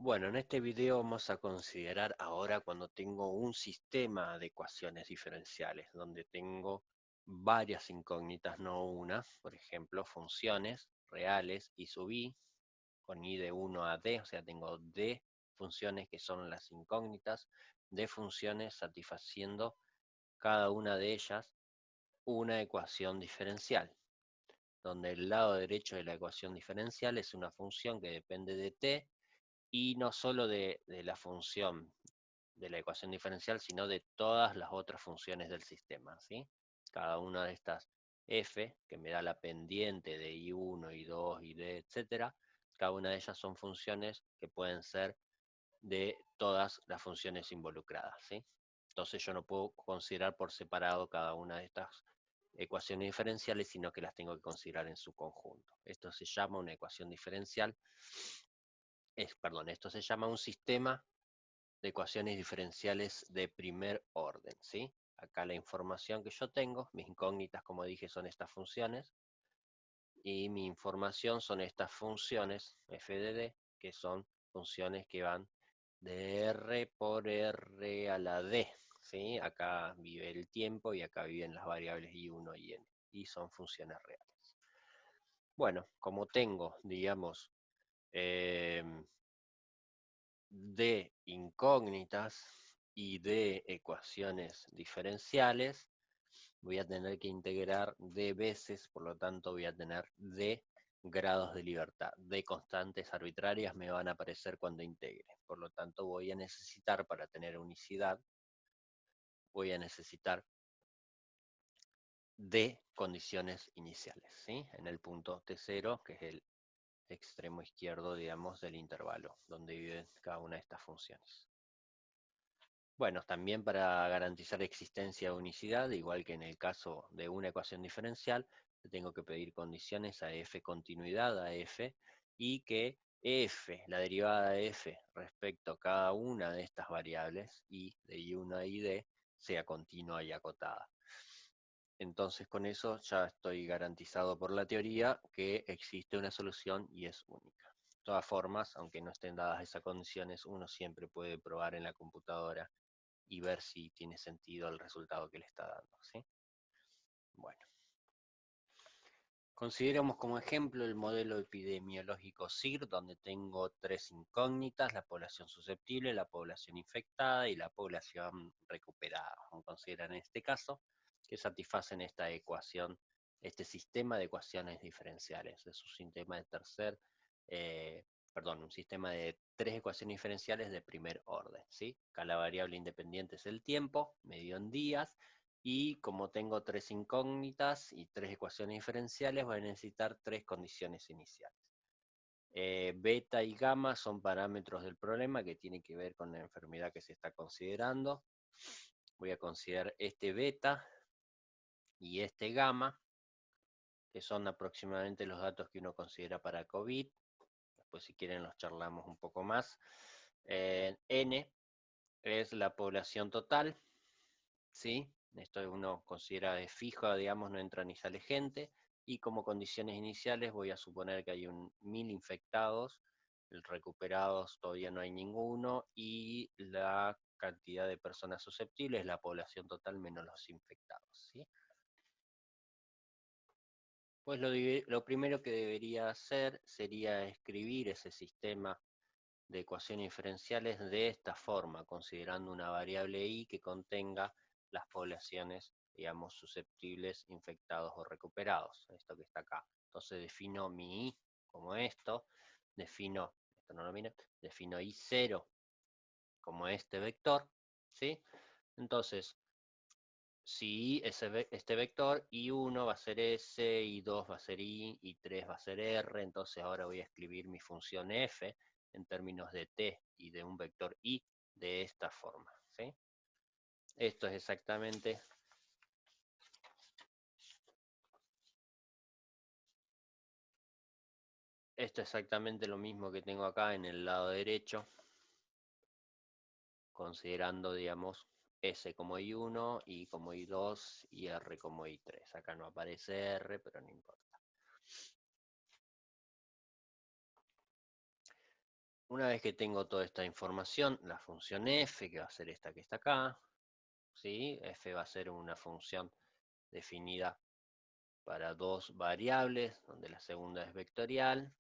Bueno, en este video vamos a considerar ahora cuando tengo un sistema de ecuaciones diferenciales, donde tengo varias incógnitas, no una, por ejemplo, funciones reales y sub i, con i de 1 a d, o sea, tengo d funciones que son las incógnitas, d funciones satisfaciendo cada una de ellas una ecuación diferencial, donde el lado derecho de la ecuación diferencial es una función que depende de t y no solo de la función de la ecuación diferencial, sino de todas las otras funciones del sistema, ¿sí? Cada una de estas f, que me da la pendiente de i1, i2, id, etcétera, cada una de ellas son funciones que pueden ser de todas las funciones involucradas, ¿sí? Entonces yo no puedo considerar por separado cada una de estas ecuaciones diferenciales, sino que las tengo que considerar en su conjunto. Esto se llama una ecuación diferencial, perdón, esto se llama un sistema de ecuaciones diferenciales de primer orden, ¿sí? Acá la información que yo tengo, mis incógnitas, como dije, son estas funciones, y mi información son estas funciones f de d, que son funciones que van de r por r a la d, ¿sí? Acá vive el tiempo y acá viven las variables i1 y n, y son funciones reales. Bueno, como tengo, digamos, eh, de incógnitas y de ecuaciones diferenciales, voy a tener que integrar d veces, por lo tanto voy a tener d grados de libertad. D constantes arbitrarias me van a aparecer cuando integre. Por lo tanto voy a necesitar, para tener unicidad, voy a necesitar d condiciones iniciales, ¿sí? En el punto t0, que es el extremo izquierdo, digamos, del intervalo, donde viven cada una de estas funciones. Bueno, también para garantizar existencia de unicidad, igual que en el caso de una ecuación diferencial, tengo que pedir condiciones a f continuidad a f, y que f, la derivada de f respecto a cada una de estas variables, i de i1 a id, sea continua y acotada. Entonces con eso ya estoy garantizado por la teoría que existe una solución y es única. De todas formas, aunque no estén dadas esas condiciones, uno siempre puede probar en la computadora y ver si tiene sentido el resultado que le está dando, ¿sí? Bueno, consideremos como ejemplo el modelo epidemiológico SIR, donde tengo tres incógnitas: la población susceptible, la población infectada y la población recuperada. Vamos a considerar en este caso que satisfacen esta ecuación, este sistema de ecuaciones diferenciales. Es un sistema de un sistema de tres ecuaciones diferenciales de primer orden, ¿sí? Acá la variable independiente es el tiempo, medido en días, y como tengo tres incógnitas y tres ecuaciones diferenciales, voy a necesitar tres condiciones iniciales. Beta y gamma son parámetros del problema que tienen que ver con la enfermedad que se está considerando. Voy a considerar este beta y este gamma, que son aproximadamente los datos que uno considera para COVID. Después, si quieren, los charlamos un poco más. N es la población total, ¿sí? Esto uno considera de fijo, digamos, no entra ni sale gente. Y como condiciones iniciales voy a suponer que hay 1000 infectados, recuperados todavía no hay ninguno, y la cantidad de personas susceptibles es la población total menos los infectados, ¿sí? Pues lo primero que debería hacer sería escribir ese sistema de ecuaciones diferenciales de esta forma, considerando una variable i que contenga las poblaciones, digamos, susceptibles, infectados o recuperados, esto que está acá. Entonces defino mi i como esto, esto no lo miren, defino i0 como este vector, ¿sí? Entonces, si este vector, i1 va a ser s, i2 va a ser i, i3 va a ser r, entonces ahora voy a escribir mi función f en términos de t y de un vector i de esta forma, ¿sí? Esto es exactamente lo mismo que tengo acá en el lado derecho, considerando, digamos, S como I1, I como I2 y R como I3. Acá no aparece R, pero no importa. Una vez que tengo toda esta información, la función f, que va a ser esta que está acá, ¿sí? F va a ser una función definida para dos variables, donde la segunda es vectorial.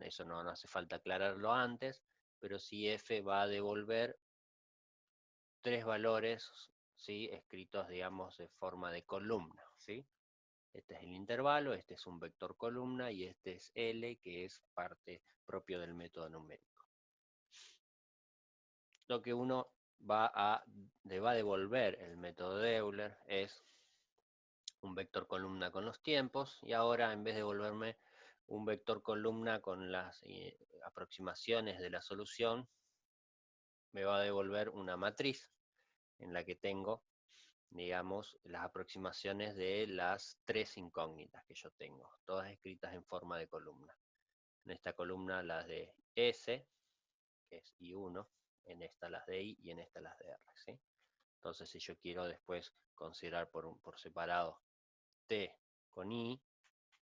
Eso no hace falta aclararlo antes, pero sí f va a devolver tres valores, ¿sí? Escritos, digamos, de forma de columna, ¿sí? Este es el intervalo, este es un vector columna y este es L, que es parte propio del método numérico. Lo que uno le va a devolver el método de Euler es un vector columna con los tiempos, y ahora en vez de devolverme un vector columna con las aproximaciones de la solución, me va a devolver una matriz en la que tengo, digamos, las aproximaciones de las tres incógnitas que yo tengo, todas escritas en forma de columna. En esta columna las de S, que es I1, en esta las de I y en esta las de R, ¿sí? Entonces, si yo quiero después considerar por separado T con I,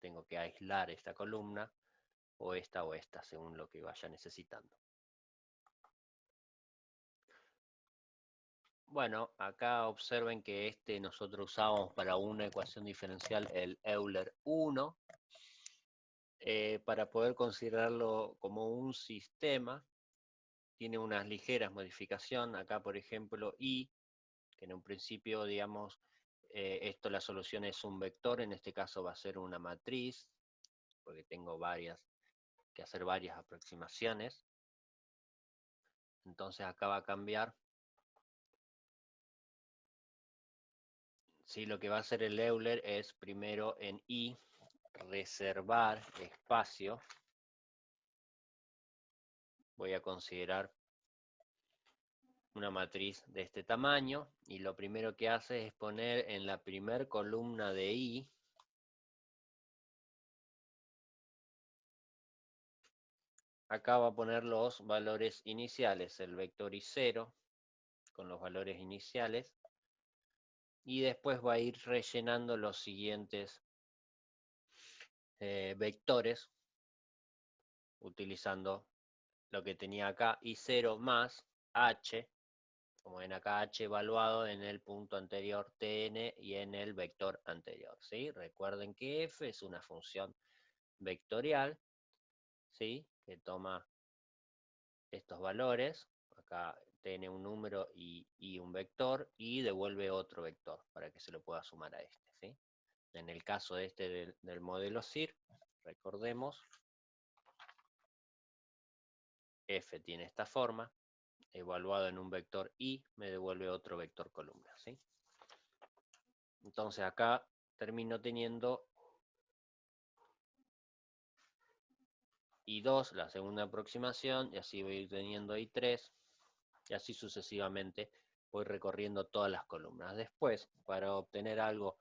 tengo que aislar esta columna o esta, según lo que vaya necesitando. Bueno, acá observen que nosotros usamos para una ecuación diferencial el Euler 1. Para poder considerarlo como un sistema, tiene unas ligeras modificaciones. Acá, por ejemplo, I, que en un principio, digamos, la solución es un vector, en este caso va a ser una matriz, porque tengo que hacer varias aproximaciones. Entonces acá va a cambiar. Sí, lo que va a hacer el Euler es primero en I reservar espacio. Voy a considerar una matriz de este tamaño y lo primero que hace es poner en la primer columna de I acá va a poner los valores iniciales, el vector I0 con los valores iniciales, y después va a ir rellenando los siguientes vectores utilizando lo que tenía acá, I0 más H, como ven acá, H evaluado en el punto anterior Tn y en el vector anterior, ¿sí? Recuerden que f es una función vectorial, ¿sí? Que toma estos valores, acá tiene un número y un vector, y devuelve otro vector para que se lo pueda sumar a este, ¿sí? En el caso de del modelo CIR, recordemos, f tiene esta forma, evaluado en un vector y me devuelve otro vector columna, ¿sí? Entonces acá termino teniendo I2, la segunda aproximación, y así voy teniendo I3, y así sucesivamente voy recorriendo todas las columnas. Después, para obtener algo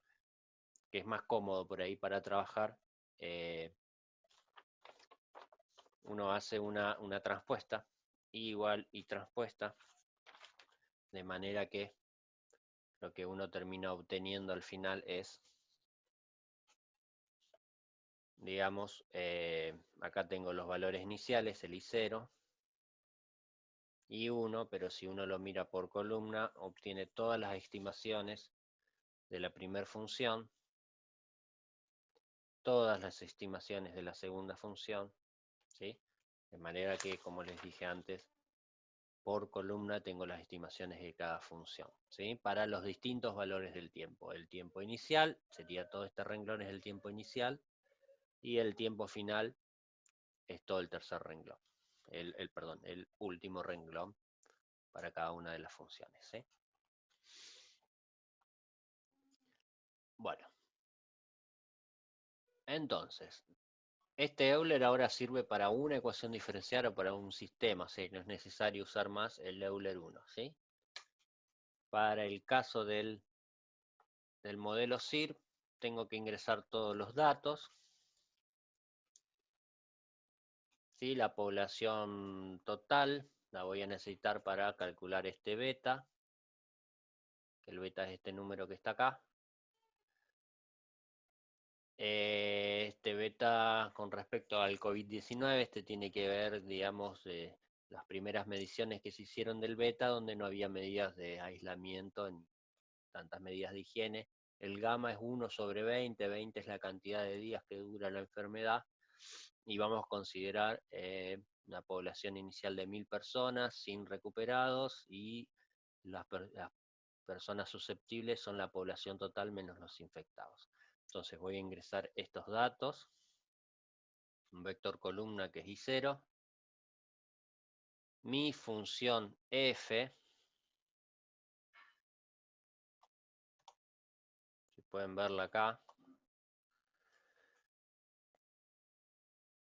que es más cómodo por ahí para trabajar, uno hace una transpuesta, igual y transpuesta, de manera que lo que uno termina obteniendo al final es, digamos, acá tengo los valores iniciales, el I0 y 1, pero si uno lo mira por columna, obtiene todas las estimaciones de la primera función, todas las estimaciones de la segunda función, ¿sí? De manera que, como les dije antes, por columna tengo las estimaciones de cada función, ¿sí? Para los distintos valores del tiempo. El tiempo inicial, sería todo este renglón es el tiempo inicial, y el tiempo final es todo el tercer renglón. Perdón, el último renglón para cada una de las funciones, ¿sí? Bueno, entonces, este Euler ahora sirve para una ecuación diferencial o para un sistema, ¿sí? No es necesario usar más el Euler 1, ¿sí? Para el caso del modelo CIR, tengo que ingresar todos los datos, ¿sí? La población total la voy a necesitar para calcular este beta, que el beta es este número que está acá. Este beta con respecto al COVID-19, tiene que ver, digamos, las primeras mediciones que se hicieron del beta, donde no había medidas de aislamiento ni tantas medidas de higiene. El gamma es 1/20, 20 es la cantidad de días que dura la enfermedad, y vamos a considerar una población inicial de 1000 personas sin recuperados, y las personas susceptibles son la población total menos los infectados. Entonces voy a ingresar estos datos, un vector columna que es I0, mi función f, si pueden verla acá,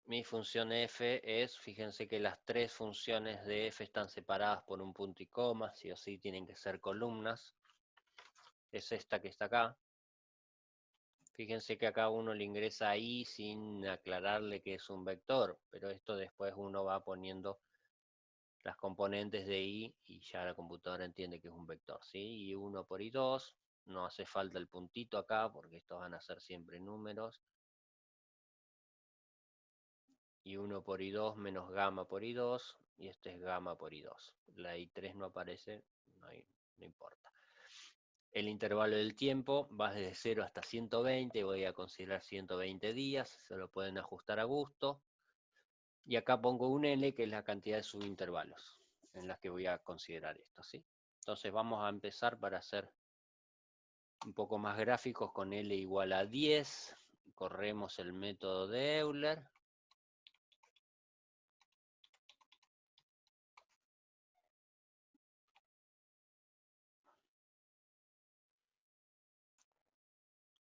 mi función f es, fíjense que las tres funciones de f están separadas por un punto y coma, sí o sí tienen que ser columnas, es esta que está acá. Fíjense que acá uno le ingresa ahí sin aclararle que es un vector, pero esto después uno va poniendo las componentes de i y ya la computadora entiende que es un vector, ¿sí? I1 por I2, no hace falta el puntito acá porque estos van a ser siempre números. I1 por I2 menos gamma por I2, y este es gamma por I2. La I3 no aparece, no importa. El intervalo del tiempo va desde 0 hasta 120, voy a considerar 120 días, se lo pueden ajustar a gusto. Y acá pongo un L, que es la cantidad de subintervalos en las que voy a considerar esto, ¿sí? Entonces vamos a empezar para hacer un poco más gráficos con L igual a 10. Corremos el método de Euler.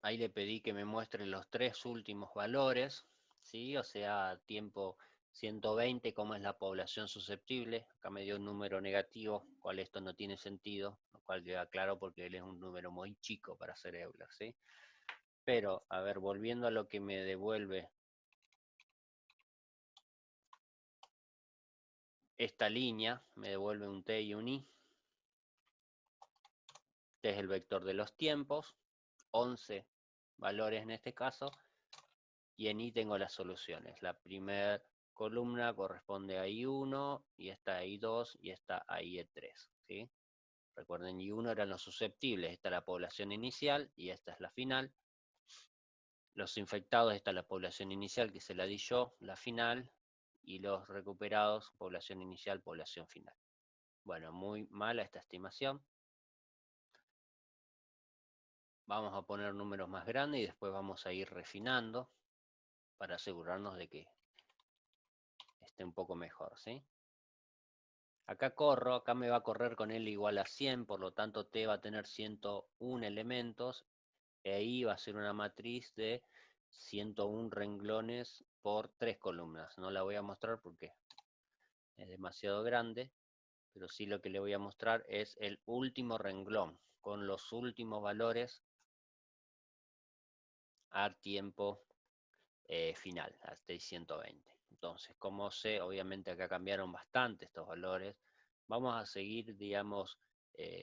Ahí le pedí que me muestre los tres últimos valores, ¿sí? O sea, tiempo 120, como es la población susceptible. Acá me dio un número negativo, cual esto no tiene sentido, lo cual queda claro porque él es un número muy chico para hacer Euler, ¿sí? Pero, a ver, volviendo a lo que me devuelve esta línea, me devuelve un t y un i. Este es el vector de los tiempos, 11 valores en este caso, y en i tengo las soluciones. La primera columna corresponde a I1, y esta a I2, y esta a I3, ¿sí? Recuerden, I1 eran los susceptibles, esta es la población inicial y esta es la final. Los infectados, esta es la población inicial que se la di yo, la final, y los recuperados, población inicial, población final. Bueno, muy mala esta estimación. Vamos a poner números más grandes y después vamos a ir refinando para asegurarnos de que esté un poco mejor, ¿sí? Acá me va a correr con L igual a 100, por lo tanto T va a tener 101 elementos, e I va a ser una matriz de 101 renglones por 3 columnas. No la voy a mostrar porque es demasiado grande, pero sí lo que le voy a mostrar es el último renglón, con los últimos valores a tiempo final, hasta 120. Entonces, como sé, obviamente acá cambiaron bastante estos valores, vamos a seguir, digamos,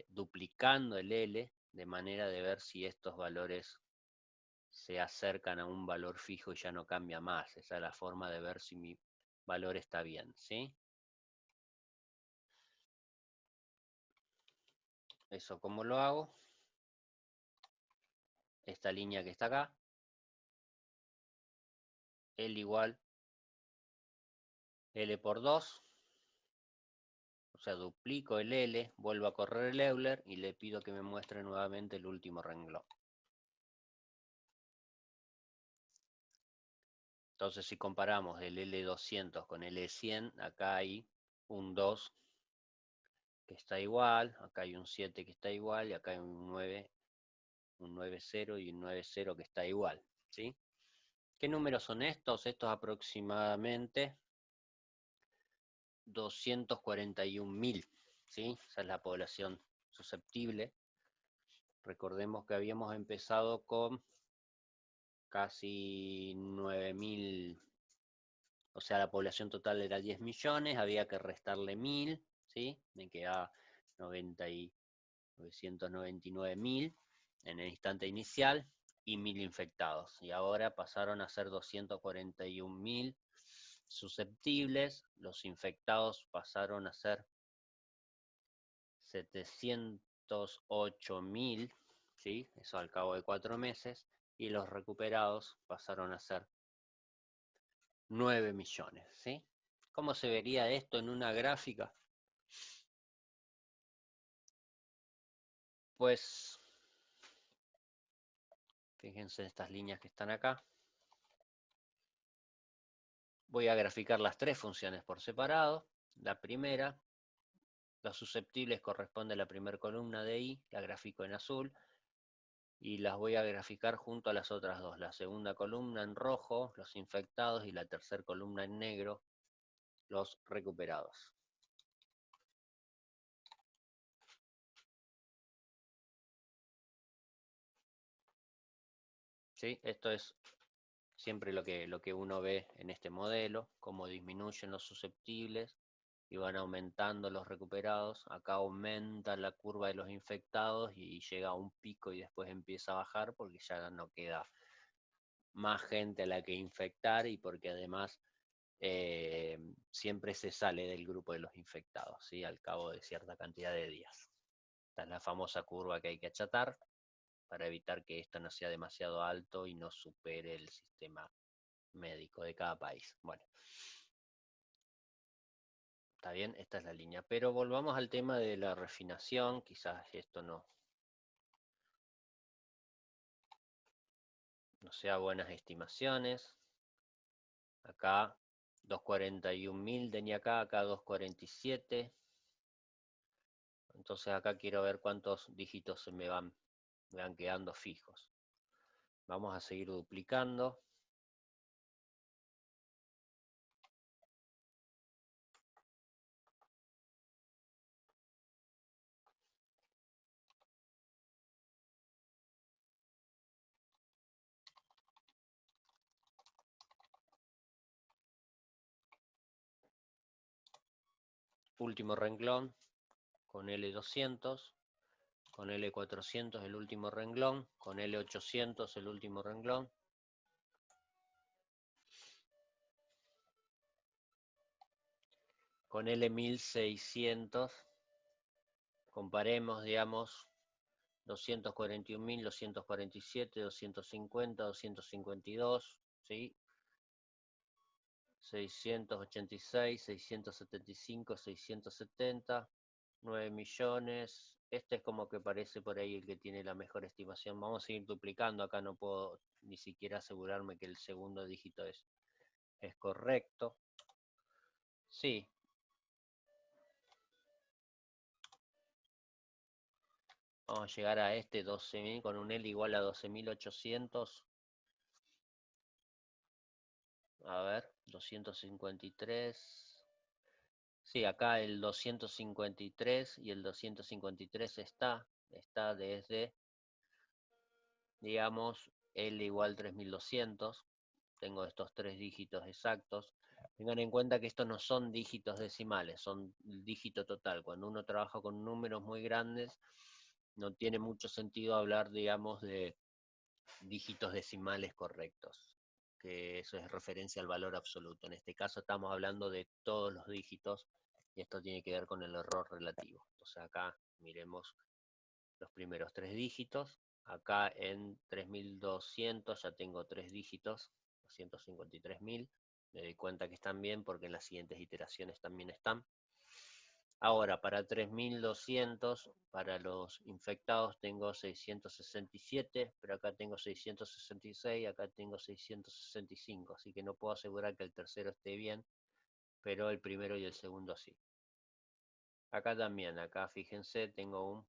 duplicando el L, de manera de ver si estos valores se acercan a un valor fijo y ya no cambia más. Esa es la forma de ver si mi valor está bien, ¿sí? Eso, ¿cómo lo hago? Esta línea que está acá, L igual L por 2, o sea, duplico el L, vuelvo a correr el Euler y le pido que me muestre nuevamente el último renglón. Entonces, si comparamos el L200 con el L100, acá hay un 2 que está igual, acá hay un 7 que está igual, y acá hay un 9, un 9,0 y un 9,0 que está igual, ¿sí? ¿Qué números son estos? Estos aproximadamente 241.000, ¿sí? Esa es la población susceptible. Recordemos que habíamos empezado con casi 9.000, o sea, la población total era 10 millones, había que restarle 1.000, ¿sí? Me queda 999.000 en el instante inicial y 1.000 infectados. Y ahora pasaron a ser 241.000 susceptibles, los infectados pasaron a ser 708.000, ¿sí? Eso al cabo de 4 meses, y los recuperados pasaron a ser 9 millones, ¿sí? ¿Cómo se vería esto en una gráfica? Pues fíjense en estas líneas que están acá. Voy a graficar las tres funciones por separado. La primera, los susceptibles, corresponde a la primera columna de I, la grafico en azul, y las voy a graficar junto a las otras dos. La segunda columna en rojo, los infectados, y la tercera columna en negro, los recuperados. ¿Sí? Esto es siempre lo que uno ve en este modelo, cómo disminuyen los susceptibles y van aumentando los recuperados. Acá aumenta la curva de los infectados y llega a un pico y después empieza a bajar porque ya no queda más gente a la que infectar y porque además eh, siempre se sale del grupo de los infectados, ¿sí? Al cabo de cierta cantidad de días. Esta es la famosa curva que hay que achatar para evitar que esto no sea demasiado alto y no supere el sistema médico de cada país. Bueno, está bien, esta es la línea. Pero volvamos al tema de la refinación, quizás esto no sea buenas estimaciones. Acá 241.000 tenía acá 247. Entonces acá quiero ver cuántos dígitos se me van quedando fijos. Vamos a seguir duplicando. Último renglón con L200, con L400 el último renglón, con L800 el último renglón. Con L1600 comparemos, digamos, 241.000, 247, 250, 252, ¿sí? 686, 675, 670, 9 millones. Este es como que parece por ahí el que tiene la mejor estimación. Vamos a seguir duplicando. Acá no puedo ni siquiera asegurarme que el segundo dígito es correcto. Sí. Vamos a llegar a este 12.000 con un L igual a 12.800. A ver, 253. Sí, acá el 253 y el 253 está desde, digamos, L igual 3200. Tengo estos tres dígitos exactos. Tengan en cuenta que estos no son dígitos decimales, son dígito total. Cuando uno trabaja con números muy grandes, no tiene mucho sentido hablar, digamos, de dígitos decimales correctos, que eso es referencia al valor absoluto. En este caso estamos hablando de todos los dígitos y esto tiene que ver con el error relativo. Entonces acá miremos los primeros tres dígitos. Acá en 3200 ya tengo tres dígitos, 253.000. Me doy cuenta que están bien porque en las siguientes iteraciones también están. Ahora, para 3200, para los infectados tengo 667, pero acá tengo 666, acá tengo 665, así que no puedo asegurar que el tercero esté bien, pero el primero y el segundo sí. Acá también, acá fíjense, tengo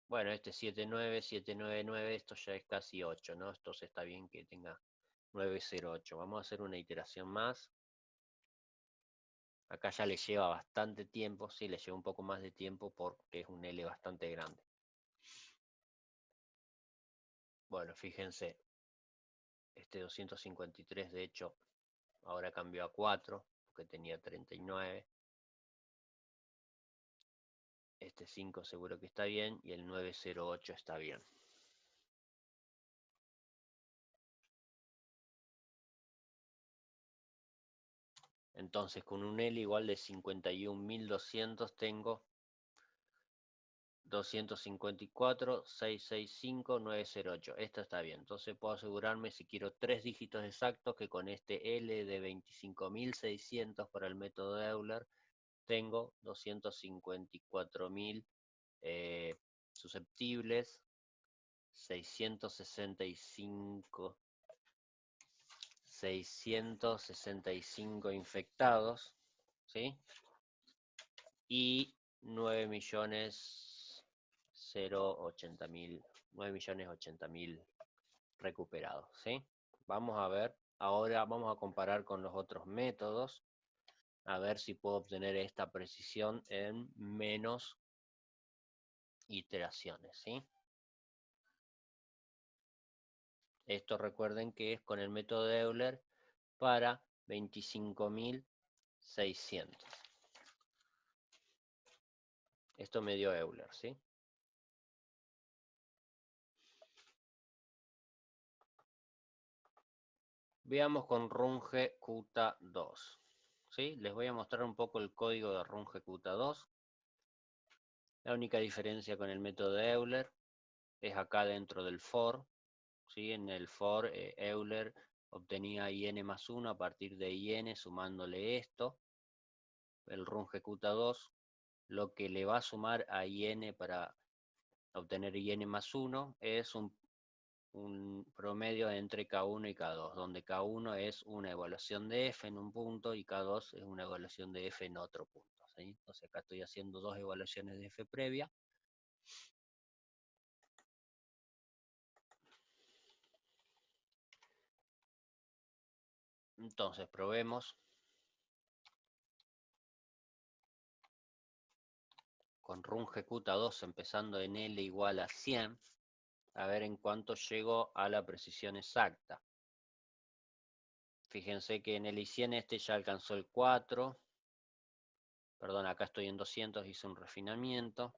bueno, este 79, 799, esto ya es casi 8, ¿no? Entonces está bien que tenga 908. Vamos a hacer una iteración más. Acá ya le lleva bastante tiempo, sí, le lleva un poco más de tiempo porque es un L bastante grande. Bueno, fíjense, este 253 de hecho ahora cambió a 4 porque tenía 39. Este 5 seguro que está bien y el 908 está bien. Entonces con un L igual de 51.200 tengo 254.665.908. Esto está bien. Entonces puedo asegurarme, si quiero 3 dígitos exactos, que con este L de 25.600 para el método de Euler tengo 254.000 susceptibles, 665 infectados, ¿sí? Y 9.080.000 recuperados, ¿sí? Vamos a ver, ahora vamos a comparar con los otros métodos, a ver si puedo obtener esta precisión en menos iteraciones, ¿sí? Esto recuerden que es con el método de Euler para 25.600. Esto me dio Euler, ¿sí? Veamos con Runge Qt 2. ¿Sí? Les voy a mostrar un poco el código de Runge Qt 2. La única diferencia con el método de Euler es acá dentro del for. ¿Sí? En el for Euler obtenía in más 1 a partir de in sumándole esto. El Runge Qt 2 lo que le va a sumar a in para obtener in más 1 es un promedio entre K1 y K2, donde K1 es una evaluación de F en un punto y K2 es una evaluación de F en otro punto, ¿sí? Entonces acá estoy haciendo 2 evaluaciones de F previa. Entonces probemos con Runge Qt 2 empezando en L igual a 100, a ver en cuánto llego a la precisión exacta. Fíjense que en el I100 este ya alcanzó el 4. Perdón, acá estoy en 200, hice un refinamiento.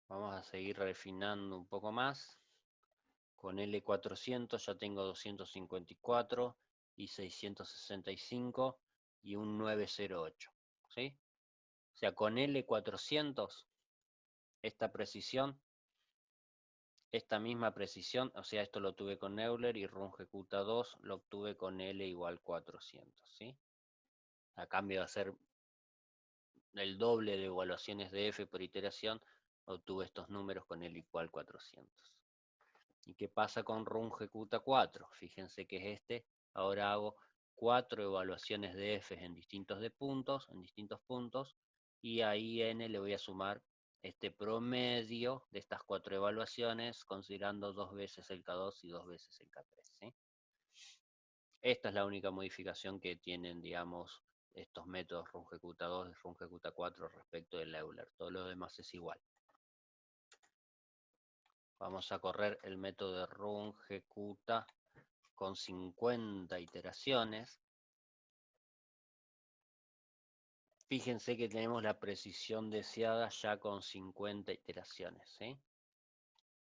Vamos a seguir refinando un poco más. Con L400 ya tengo 254 y 665 y un 908. ¿Sí? O sea, con L400, esta precisión, esta misma precisión, o sea, esto lo tuve con Euler y Runge Qt 2 lo obtuve con L igual 400. ¿Sí? A cambio de hacer el doble de evaluaciones de F por iteración, obtuve estos números con L igual 400. ¿Y qué pasa con Runge Qt 4? Fíjense que es este. Ahora hago 4 evaluaciones de F en distintos puntos, y ahí n le voy a sumar este promedio de estas 4 evaluaciones, considerando 2 veces el K2 y 2 veces el K3. ¿Sí? Esta es la única modificación que tienen, digamos, estos métodos Runge Qt 2 y Runge Qt 4 respecto del Euler. Todo lo demás es igual. Vamos a correr el método de Runge Qt con 50 iteraciones. Fíjense que tenemos la precisión deseada ya con 50 iteraciones, ¿sí?